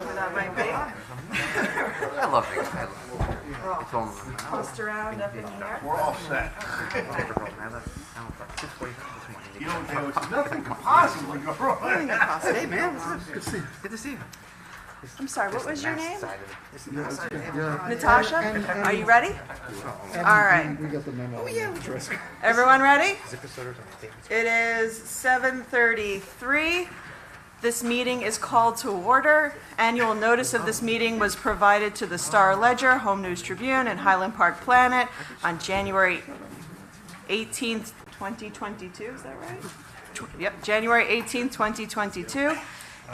That might be. I love it. It's all Tossed around up in here. We're all set. You know, nothing could possibly go wrong. Hey, man, good to see you. I'm sorry, what was your name? Natasha? Are you ready? All right. We got the memo. Everyone ready? It is 7:33. This meeting is called to order. Annual notice of this meeting was provided to the Star Ledger, Home News Tribune, and Highland Park Planet on January 18th, 2022. Is that right? Yep, January 18th, 2022.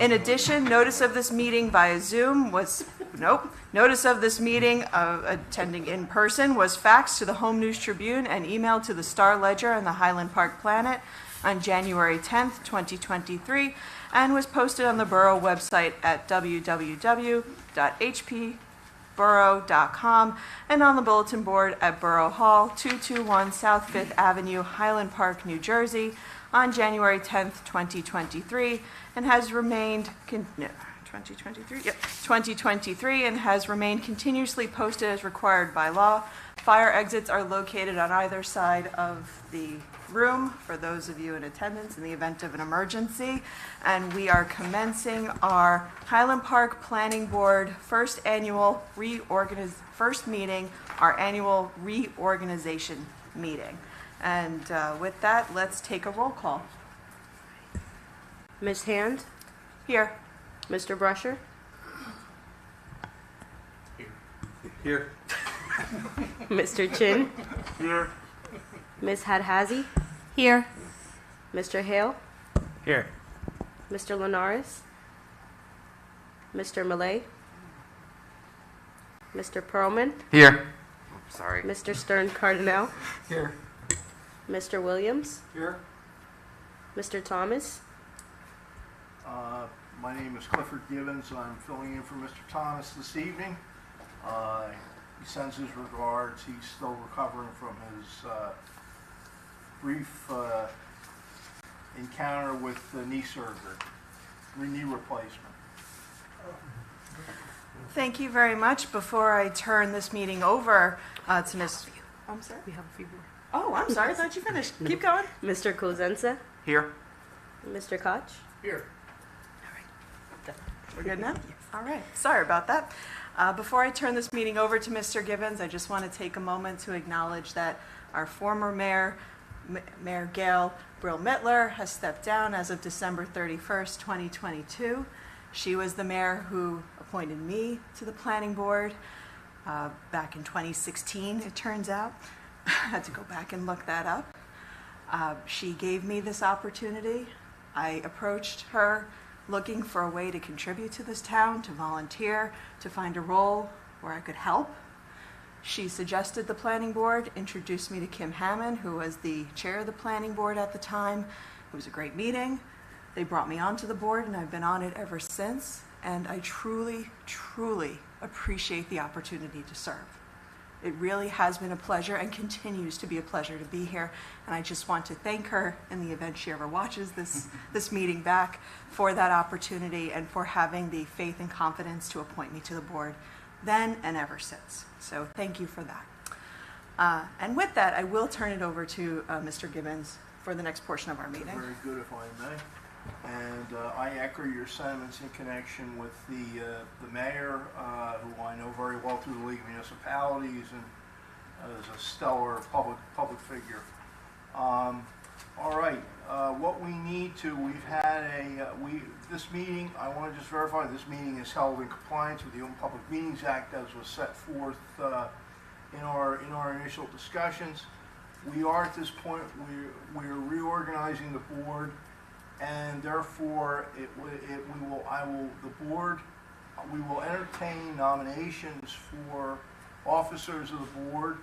In addition, notice of this meeting via Zoom was, notice of this meeting attending in person was faxed to the Home News Tribune and emailed to the Star Ledger and the Highland Park Planet on January 10th, 2023, and was posted on the Borough website at www.hpborough.com and on the bulletin board at Borough Hall, 221 South 5th Avenue, Highland Park, New Jersey, on January 10th, 2023, and has remained 2023 and has remained continuously posted as required by law. Fire exits are located on either side of the room for those of you in attendance in the event of an emergency. And we are commencing our Highland Park Planning Board first annual reorganization meeting. And with that, let's take a roll call. Ms. Hand? Here. Mr. Brusher? Here. Mr. Chin? Here. Ms. Hadhazi? Here. Mr. Hale? Here. Mr. Linares? Mr. Millay? Mr. Perlman? Here. Sorry. Mr. Stern Cardinal? Here. Mr. Williams? Here. Mr. Thomas? My name is Clifford Gibbons. I'm filling in for Mr. Thomas this evening. He sends his regards. He's still recovering from his brief encounter with knee surgery, knee replacement. Thank you very much. Before I turn this meeting over to Ms. I'm sorry? We have a few more. Oh, I'm sorry. I thought you finished. Keep going. Mr. Kozensa? Here. Mr. Koch? Here. We're good now? All right. Sorry about that. Before I turn this meeting over to Mr. Gibbons, I just want to take a moment to acknowledge that our former mayor, Mayor Gail Brill-Mittler, has stepped down as of December 31st, 2022. She was the mayor who appointed me to the planning board back in 2016, it turns out. I had to go back and look that up. She gave me this opportunity. I approached her looking for a way to contribute to this town, to volunteer, to find a role where I could help. She suggested the planning board, introduced me to Kim Hammond, who was the chair of the planning board at the time. It was a great meeting. They brought me onto the board, and I've been on it ever since. And I truly, truly appreciate the opportunity to serve. It really has been a pleasure and continues to be a pleasure to be here. And I just want to thank her in the event she ever watches this meeting back for that opportunity and for having the faith and confidence to appoint me to the board then and ever since. So thank you for that. And with that, I will turn it over to Mr. Gibbons for the next portion of our meeting. Very good, if I may. And I echo your sentiments in connection with the mayor, who I know very well through the League of Municipalities and is a stellar public figure. All right, what we need to, we've had this meeting, I want to just verify this meeting is held in compliance with the Open Public Meetings Act as was set forth in our initial discussions. We are at this point, we're reorganizing the board. And therefore, we will entertain nominations for officers of the board.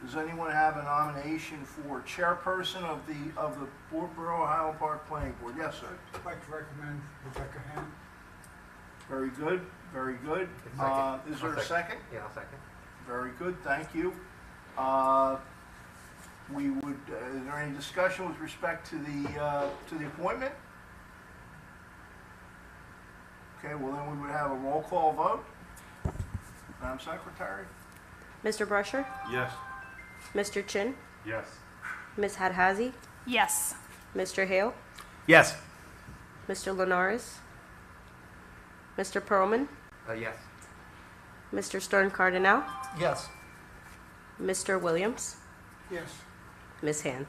Does anyone have a nomination for chairperson of the Borough Highland Park Planning Board? Yes, sir. I'd like to recommend Rebecca Hand. Very good, very good. Is there a second? Yeah, I'll second. Very good, thank you. Is there any discussion with respect to the appointment? Okay, well then we would have a roll call vote. Madam Secretary? Mr. Brusher? Yes. Mr. Chin? Yes. Ms. Hadhazi? Yes. Mr. Hale? Yes. Mr. Linares? Mr. Perlman? Yes. Mr. Stern Cardinal? Yes. Mr. Williams? Yes. Ms. Hand?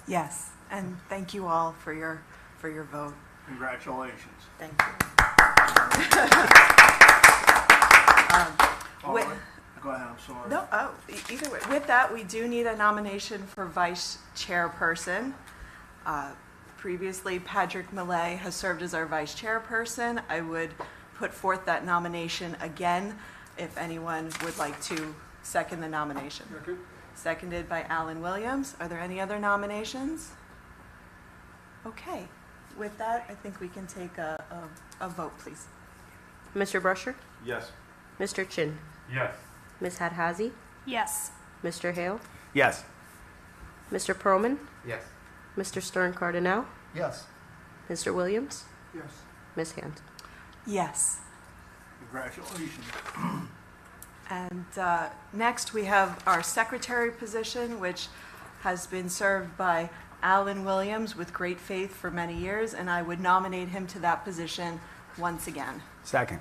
Yes, and thank you all for your vote. Congratulations. Thank you. All With- right. Go ahead, I'm sorry. No, either way. With that, we do need a nomination for vice chairperson. Previously, Patrick Millay has served as our vice chairperson. I would put forth that nomination again if anyone would like to second the nomination. Second? Seconded by Alan Williams. Are there any other nominations? Okay. With that, I think we can take a vote, please. Mr. Brusher? Yes. Mr. Chin? Yes. Ms. Hadhazi? Yes. Mr. Hale? Yes. Mr. Perlman? Yes. Mr. Stern Cardinal? Yes. Mr. Williams? Yes. Ms. Hand? Yes. Congratulations. And next, we have our secretary position, which has been served by Alan Williams with great faith for many years, and I would nominate him to that position once again. Second.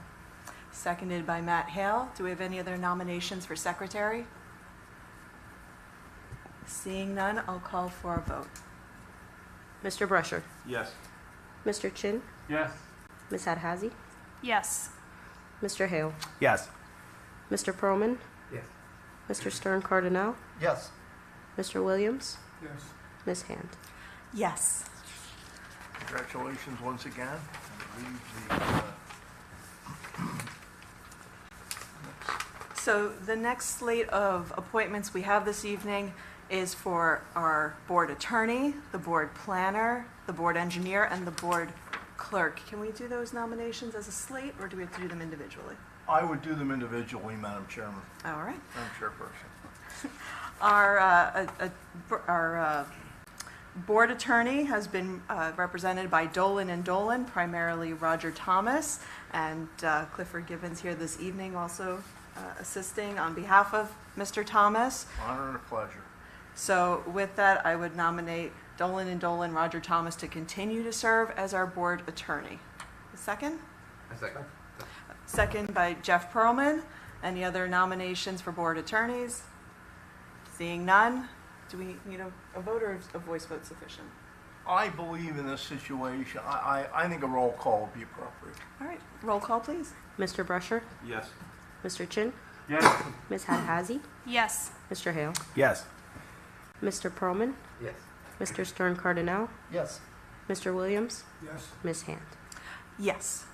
Seconded by Matt Hale. Do we have any other nominations for secretary? Seeing none, I'll call for a vote. Mr. Brusher? Yes. Mr. Chin? Yes. Ms. Hadhazi? Yes. Mr. Hale? Yes. Mr. Perlman? Yes. Mr. Stern Cardinal? Yes. Mr. Williams? Yes. Ms. Hand? Yes. Congratulations once again. I believe So the next slate of appointments we have this evening is for our board attorney, the board planner, the board engineer, and the board clerk. Can we do those nominations as a slate, or do we have to do them individually? I would do them individually, Madam Chairman, All right. Madam Chairperson. Our board attorney has been represented by Dolan and Dolan, primarily Roger Thomas, and Clifford Gibbons here this evening also assisting on behalf of Mr. Thomas. Honor and a pleasure. So with that, I would nominate Dolan and Dolan, Roger Thomas, to continue to serve as our board attorney. A second? A second. Second by Jeff Perlman. Any other nominations for board attorneys? Seeing none, do we need a vote, or is a voice vote sufficient? I believe in this situation, I think a roll call would be appropriate. All right, roll call, please. Mr. Brusher? Yes. Mr. Chin? Yes. Ms. Hadhazi? Yes. Mr. Hale? Yes. Mr. Perlman? Yes. Mr. Stern Cardinal? Yes. Mr. Williams? Yes. Ms. Hand? Yes.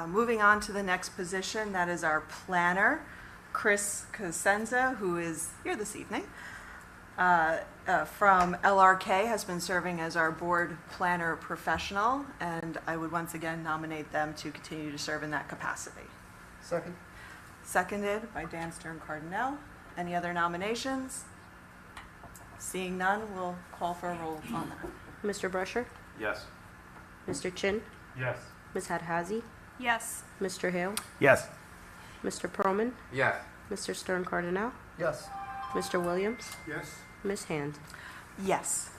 Moving on to the next position, that is our planner, Chris Cosenza, who is here this evening. From LRK, has been serving as our board planner professional, and I would once again nominate them to continue to serve in that capacity. Second. Seconded by Dan Stern Cardinal. Any other nominations? Seeing none, we'll call for a roll on that. Mr. Brusher? Yes. Mr. Chin? Yes. Ms. Hadhazi? Yes. Mr. Hale? Yes. Mr. Perlman? Yes. Mr. Stern Cardinal? Yes. Mr. Williams? Yes. Ms. Hand? Yes.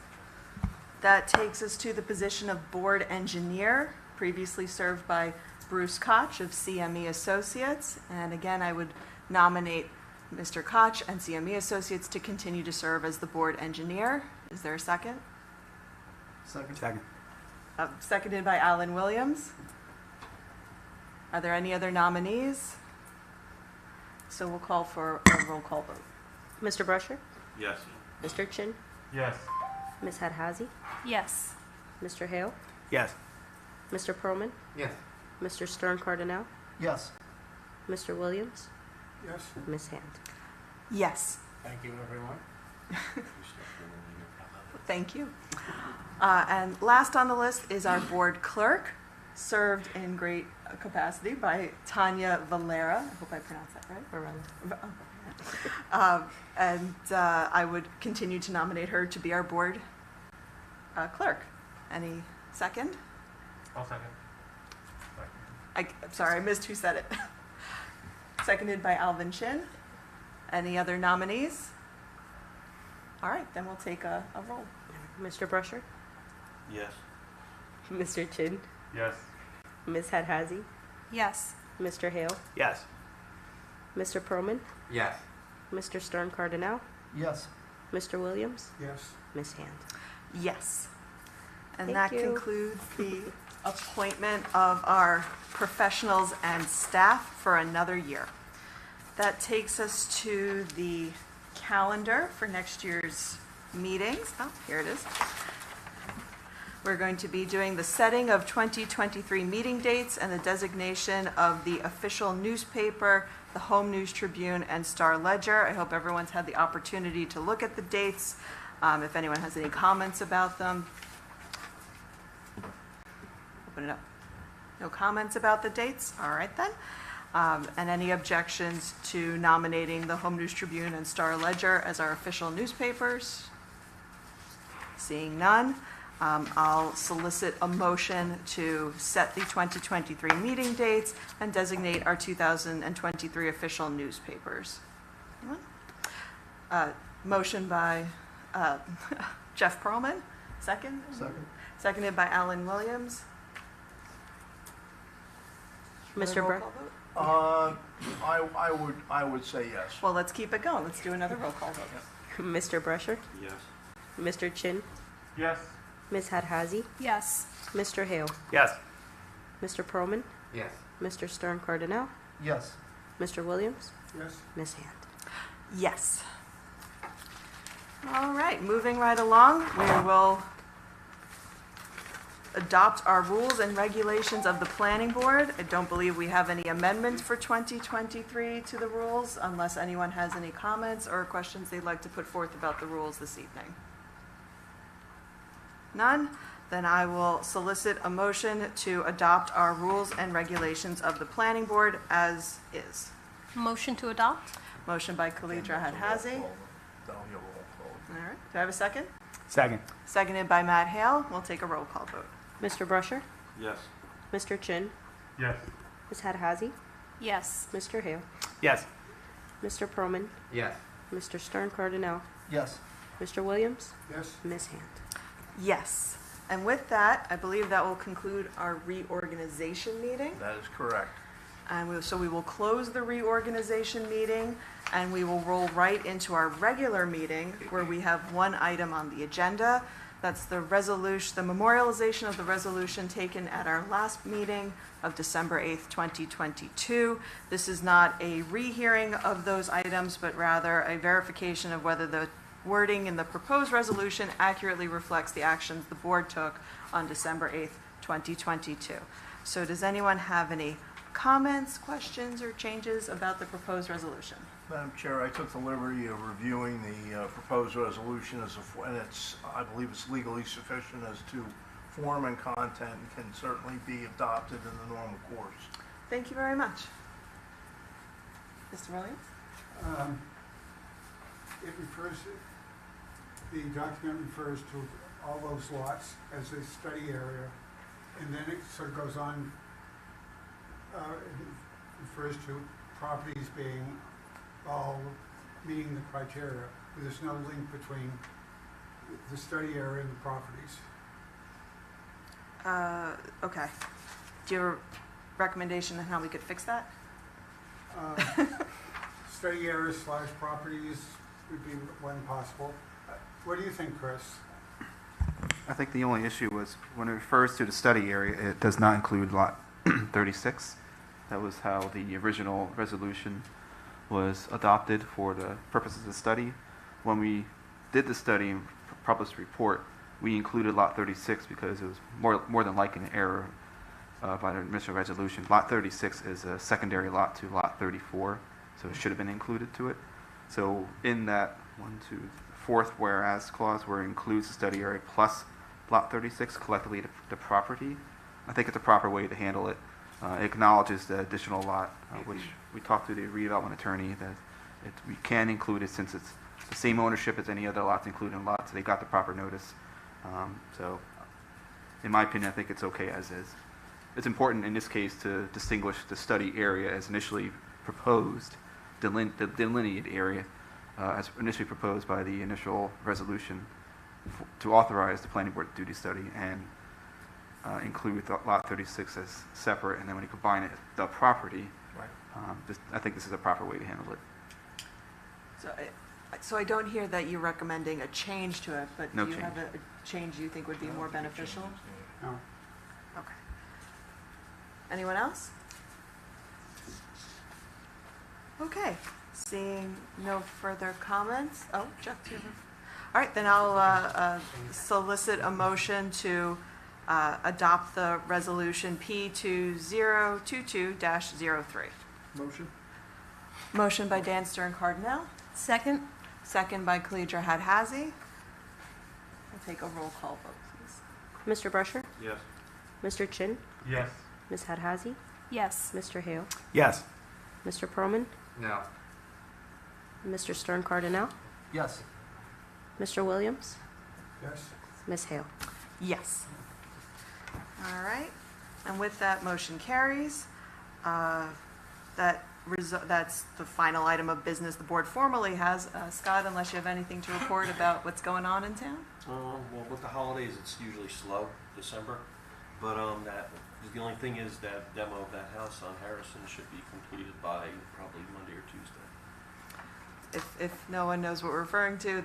That takes us to the position of board engineer, previously served by Bruce Koch of CME Associates. And again, I would nominate Mr. Koch and CME Associates to continue to serve as the board engineer. Is there a second? Second. Second. Seconded by Alan Williams. Are there any other nominees? So we'll call for a roll call vote. Mr. Brusher? Yes. Mr. Chin? Yes. Ms. Hadhazi? Yes. Mr. Hale? Yes. Mr. Perlman? Yes. Mr. Stern Cardinal? Yes. Mr. Williams? Yes. Ms. Hand? Yes. Thank you, everyone. Thank you. And last on the list is our board clerk, served in great capacity by Tanya Valera. I hope I pronounced that right. And I would continue to nominate her to be our board clerk. Any second? I'll second. I'm sorry, I missed who said it. Seconded by Alvin Chin. Any other nominees? All right, then we'll take a roll. Mr. Brusher? Yes. Mr. Chin? Yes. Ms. Hadhazi? Yes. Mr. Hale? Yes. Mr. Perlman? Yes. Mr. Stern Cardinal? Yes. Mr. Williams? Yes. Ms. Hand? Yes. And Thank that you. concludes the appointment of our professionals and staff for another year. That takes us to the calendar for next year's meetings. Oh, here it is. We're going to be doing the setting of 2023 meeting dates and the designation of the official newspaper, the Home News Tribune, and Star Ledger. I hope everyone's had the opportunity to look at the dates. If anyone has any comments about them. Open it up. No comments about the dates? All right then. And any objections to nominating the Home News Tribune and Star Ledger as our official newspapers? Seeing none, I'll solicit a motion to set the 2023 meeting dates and designate our 2023 official newspapers. Anyone? Motion by Jeff Perlman, second? Second. Seconded by Alan Williams. Mr. Roll Bru- I would say yes. Well, let's keep it going. Let's do another roll call vote. Mr. Brusher? Yes. Mr. Chin? Yes. Ms. Hadhazi? Yes. Mr. Hale? Yes. Mr. Perlman? Yes. Mr. Stern Cardinal? Yes. Mr. Williams? Yes. Ms. Hand? Yes. All right, moving right along, we will adopt our rules and regulations of the planning board. I don't believe we have any amendments for 2023 to the rules, unless anyone has any comments or questions they'd like to put forth about the rules this evening. None? Then I will solicit a motion to adopt our rules and regulations of the planning board as is. Motion to adopt? Motion by Khalidra Hadhazi. All right, do I have a second? Second. Seconded by Matt Hale. We'll take a roll call vote. Mr. Brusher? Yes. Mr. Chin? Yes. Ms. Hadhazi? Yes. Mr. Hale? Yes. Mr. Perlman? Yes. Mr. Stern Cardinal? Yes. Mr. Williams? Yes. Ms. Hand? Yes. And with that, I believe that will conclude our reorganization meeting. That is correct. And so we will close the reorganization meeting and we will roll right into our regular meeting where we have one item on the agenda. That's the resolution, the memorialization of the resolution taken at our last meeting of December 8th, 2022. This is not a rehearing of those items, but rather a verification of whether the wording in the proposed resolution accurately reflects the actions the board took on December 8th, 2022. So does anyone have any comments, questions, or changes about the proposed resolution? Madam Chair, I took the liberty of reviewing the proposed resolution and I believe it's legally sufficient as to form and content and can certainly be adopted in the normal course. Thank you very much. Mr. Williams? It refers, the document refers to all those lots as a study area, and then it sort of goes on, it refers to properties being all meeting the criteria, but there's no link between the study area and the properties. Okay. Do you have a recommendation on how we could fix that? Study area / properties would be one possible. What do you think, Chris? I think the only issue was when it refers to the study area, it does not include lot 36. That was how the original resolution was adopted for the purposes of the study. When we did the study and published the report, we included lot 36 because it was more than likely an error by the initial resolution. Lot 36 is a secondary lot to lot 34, so it should have been included to it. So in that fourth whereas clause where it includes the study area plus lot 36, collectively the property, I think it's a proper way to handle it. It acknowledges the additional lot, which we talked to the redevelopment attorney that we can include it since it's the same ownership as any other lots included in lots. So they got the proper notice. So in my opinion, I think it's okay as is. it's important in this case to distinguish the study area as initially proposed, the delineated area as initially proposed by the initial resolution to authorize the planning board to do the study and include lot 36 as separate, and then when you combine it, the property, I think this is a proper way to handle it. So I don't hear that you're recommending a change to it, but No do you change. have a change you think would be more beneficial? No. Okay. Anyone else? Okay, seeing no further comments. Oh, Jeff, do you have all right, then I'll solicit a motion to adopt the resolution P2022-03. Motion? Motion by Dan Stern Cardinal, Second? second by Khalidra Hadhazi. I'll take a roll call vote, please. Mr. Brusher? Yes. Mr. Chin? Yes. Ms. Hadhazi? Yes. Mr. Hale? Yes. Mr. Perlman? No. Mr. Stern Cardinal? Yes. Mr. Williams? Yes. Ms. Hale? Yes. All right, and with that, motion carries. That's the final item of business the board formally has. Scott, unless you have anything to report about what's going on in town? Well, with the holidays, it's usually slow, December. But the only thing is that demo of that house on Harrison should be completed by probably Monday or Tuesday. If no one knows what we're referring to,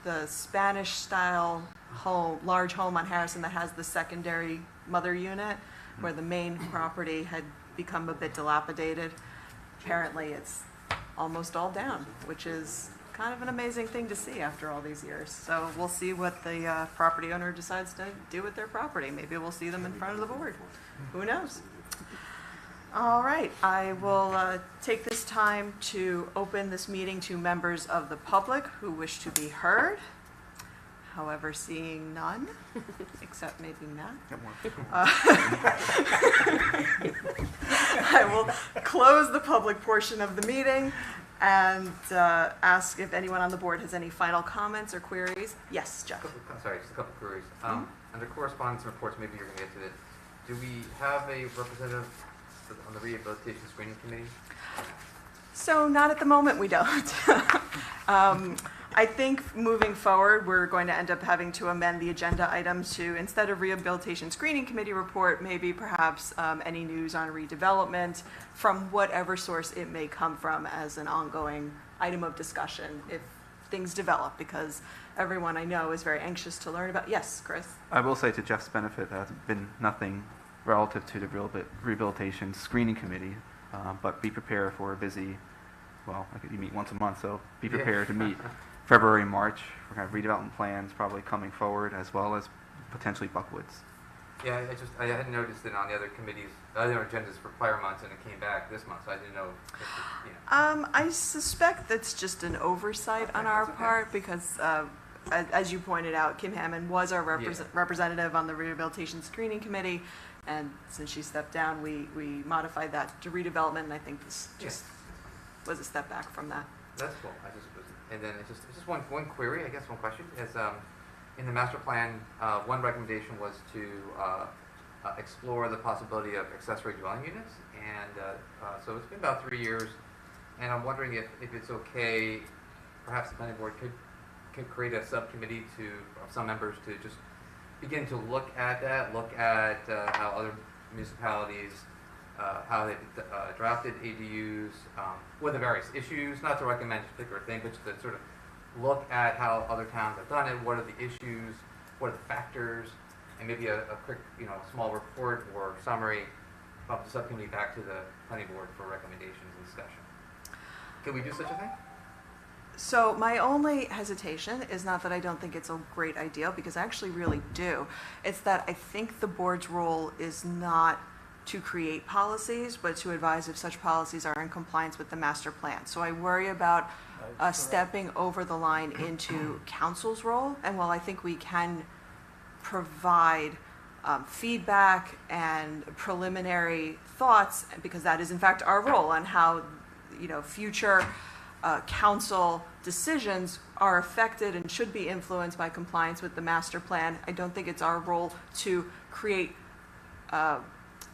the Spanish-style home, large home on Harrison that has the secondary mother unit, where the main property had become a bit dilapidated. Apparently, it's almost all down, which is kind of an amazing thing to see after all these years. So we'll see what the property owner decides to do with their property. Maybe we'll see them in front of the board. Who knows? All right, I will take this time to open this meeting to members of the public who wish to be heard. However, seeing none, except maybe Matt. I will close the public portion of the meeting and ask if anyone on the board has any final comments or queries. Yes, Jeff. Sorry, just a couple queries. Under correspondence and reports, maybe you're going to get to this. Do we have a representative on the rehabilitation screening committee? So not at the moment, we don't. I think moving forward, we're going to end up having to amend the agenda items to, instead of rehabilitation screening committee report, maybe perhaps any news on redevelopment from whatever source it may come from as an ongoing item of discussion if things develop, because everyone I know is very anxious to learn about. Yes, Chris? I will say to Jeff's benefit, there has been nothing relative to the rehabilitation screening committee, but be prepared for a busy, well, you meet once a month, so be prepared to meet February and March. We're going to have redevelopment plans probably coming forward, as well as potentially Buckwoods. Yeah, I hadn't noticed it on the other committees, other agendas for prior months, and it came back this month, so I didn't know. I suspect that's just an oversight on our part because, as you pointed out, Kim Hammond was our representative on the rehabilitation screening committee, and since she stepped down, we modified that to redevelopment, and I think this just was a step back from that. That's cool. And then it's just one query, I guess, one question is in the master plan, one recommendation was to explore the possibility of accessory dwelling units, and so it's been about 3 years, and I'm wondering if it's okay, perhaps the planning board could create a subcommittee of some members to just begin to look at that, how other municipalities, how they drafted ADUs, what are the various issues, not to recommend a particular thing, but just to sort of look at how other towns have done it, what are the issues, what are the factors, and maybe a quick, small report or summary of the subcommittee back to the planning board for recommendations and discussion. Can we do such a thing? So my only hesitation is not that I don't think it's a great idea, because I actually really do. It's that I think the board's role is not to create policies, but to advise if such policies are in compliance with the master plan. So I worry about stepping over the line into council's role. And while I think we can provide feedback and preliminary thoughts, because that is in fact our role on how future council decisions are affected and should be influenced by compliance with the master plan, I don't think it's our role to create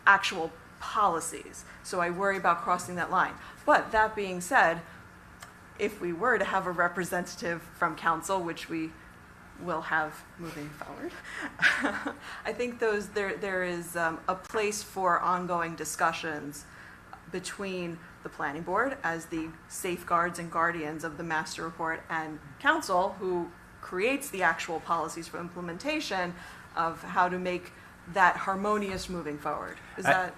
actual policies. So I worry about crossing that line. But that being said, if we were to have a representative from council, which we will have moving forward, I think there is a place for ongoing discussions between the planning board as the safeguards and guardians of the master report and council, who creates the actual policies for implementation of how to make that harmonious moving forward. Is that,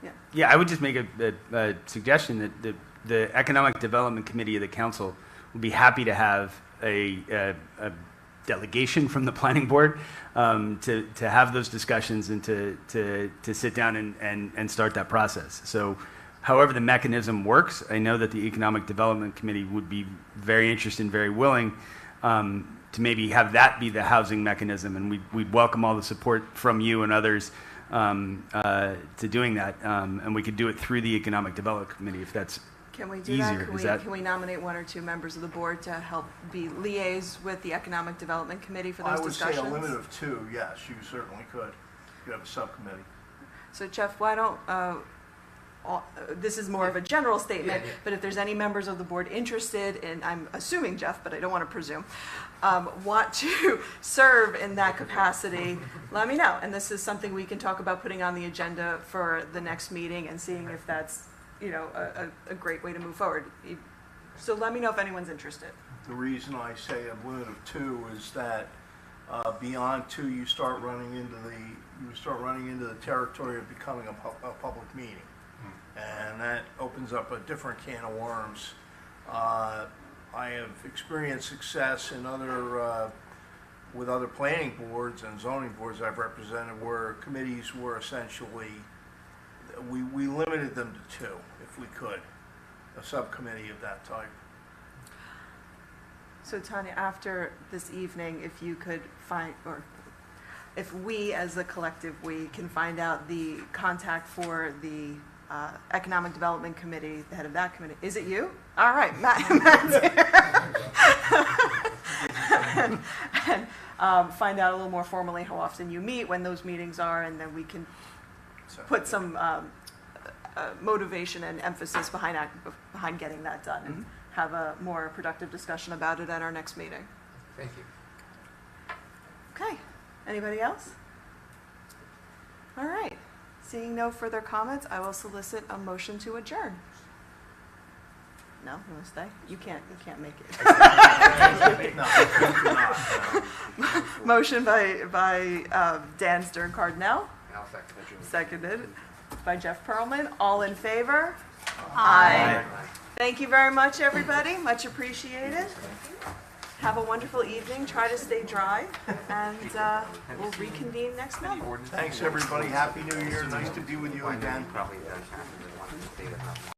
yeah? Yeah, I would just make a suggestion that the Economic Development Committee of the council would be happy to have a delegation from the planning board to have those discussions and to sit down and start that process. So however the mechanism works, I know that the Economic Development Committee would be very interested and very willing to maybe have that be the housing mechanism, and we'd welcome all the support from you and others to doing that, and we could do it through the Economic Development Committee if that's Can we do easier. that? Can we nominate one or two members of the board to help be liaise with the Economic Development Committee for those discussions? I would say a limit of two, yes, you certainly could. You have a subcommittee. So Jeff, why don't, this is more of a general statement, Yeah. but if there's any members of the board interested in, I'm assuming Jeff, but I don't want to presume, want to serve in that capacity, let me know. And this is something we can talk about putting on the agenda for the next meeting and seeing if that's, a great way to move forward. So let me know if anyone's interested. The reason I say a limit of two is that beyond two, you start running into the territory of becoming a public meeting, and that opens up a different can of worms. I have experienced success in with other planning boards and zoning boards I've represented, where committees were essentially, we limited them to two, if we could, a subcommittee of that type. So Tanya, after this evening, if you could find, or if we as a collective, we can find out the contact for the Economic Development Committee, the head of that committee. Is it you? All right, Matt's here. And find out a little more formally how often you meet, when those meetings are, and then we can put some motivation and emphasis behind getting that done, and have a more productive discussion about it at our next meeting. Thank you. Okay, anybody else? All right, seeing no further comments, I will solicit a motion to adjourn. No, you want to stay? You can't make it. No. Motion by Dan Stern-Cardinell, I'll second it. seconded by Jeff Perlman. All in favor? Aye. Thank you very much, everybody. Much appreciated. Have a wonderful evening. Try to stay dry, and we'll reconvene next month. Thanks, everybody. Happy New Year. Nice to be with you again. Probably does happen.